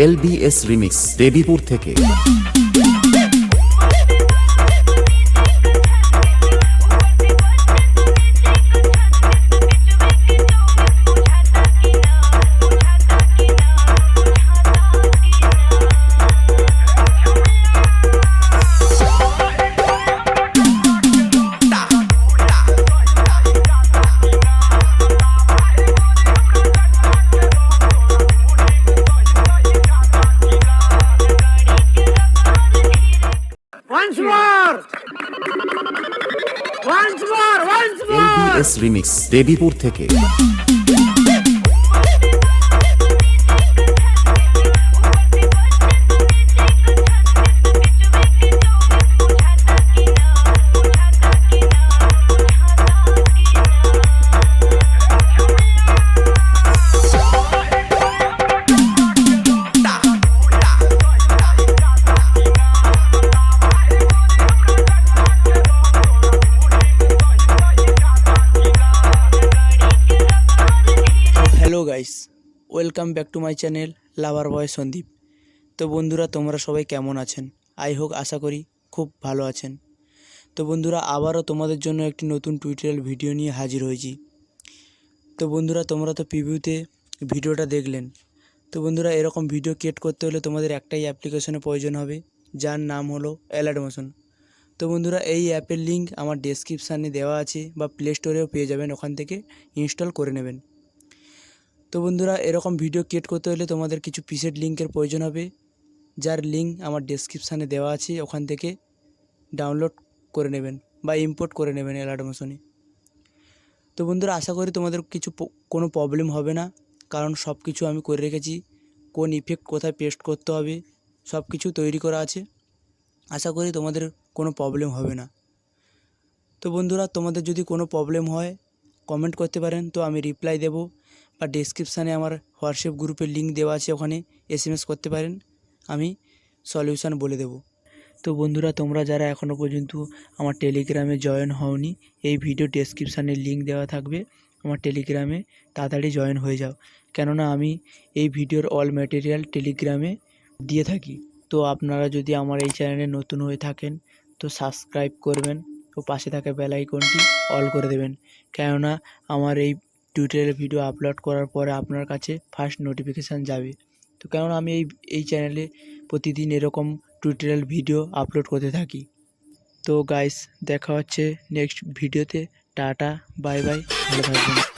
LBS remix Debipur থেকে। LBS remix Debipur থেকে। Hello guys, welcome back to my channel lover boy Sandeep. তো বন্ধুরা, তোমরা সবাই কেমন আছেন? আশা করি খুব ভালো আছেন। তো বন্ধুরা, আবারও তোমাদের জন্য একটি নতুন টিউটোরিয়াল ভিডিও নিয়ে হাজির হয়েছি। তো বন্ধুরা, তোমরা তো প্রিভিউতে ভিডিওটা দেখলেন। তো বন্ধুরা, এরকম ভিডিও ক্রিয়েট করতে হলে তোমাদের একটাই অ্যাপ্লিকেশনের প্রয়োজন হবে, যার নাম হলো অ্যালাডমোশন। তো বন্ধুরা, এই অ্যাপের লিঙ্ক আমার ডেসক্রিপশানে দেওয়া আছে, বা প্লে স্টোরেও পেয়ে যাবেন, ওখান থেকে ইনস্টল করে নেবেন। তো বন্ধুরা, এরকম ভিডিও ক্রিয়েট করতে হলে তোমাদের কিছু প্রিসেট লিঙ্কের প্রয়োজন হবে, যার লিঙ্ক আমার ডেসক্রিপশানে দেওয়া আছে, ওখান থেকে ডাউনলোড করে নেবেন বা ইম্পোর্ট করে নেবেন অ্যালাডমোশনে। তো বন্ধুরা, আশা করি তোমাদের কোনো প্রবলেম হবে না, কারণ সব কিছু আমি করে রেখেছি। কোন ইফেক্ট কোথায় পেস্ট করতে হবে সব কিছু তৈরি করা আছে। আশা করি তোমাদের কোনো প্রবলেম হবে না। তো বন্ধুরা, তোমাদের যদি কোনো প্রবলেম হয় কমেন্ট করতে পারেন, তো আমি রিপ্লাই দেব, বা ডেসক্রিপশানে আমার হোয়াটসঅ্যাপ গ্রুপের লিঙ্ক দেওয়া আছে, ওখানে SMS করতে পারেন, আমি সলিউশন বলে দেব। তো বন্ধুরা, তোমরা যারা এখনও পর্যন্ত আমার টেলিগ্রামে জয়েন হওনি, এই ভিডিও ডেসক্রিপশানে লিঙ্ক দেওয়া থাকবে, আমার টেলিগ্রামে তাড়াতাড়ি জয়েন হয়ে যাও, কেননা আমি এই ভিডিওর অল ম্যাটেরিয়াল টেলিগ্রামে দিয়ে থাকি। তো আপনারা যদি আমার এই চ্যানেলে নতুন হয়ে থাকেন, তো সাবস্ক্রাইব করবেন ও পাশে থাকা বেল আইকনটি অল করে দেবেন, কেননা আমার এই টিউটোরিয়াল ভিডিও আপলোড করার পরে আপনার কাছে ফার্স্ট নোটিফিকেশান যাবে। তো কেননা আমি এই চ্যানেলে প্রতিদিন এরকম টিউটোরিয়াল ভিডিও আপলোড করতে থাকি। তো গাইস, দেখা হচ্ছে নেক্সট ভিডিওতে। টাটা, বাই বাই, ভালো থাকবেন।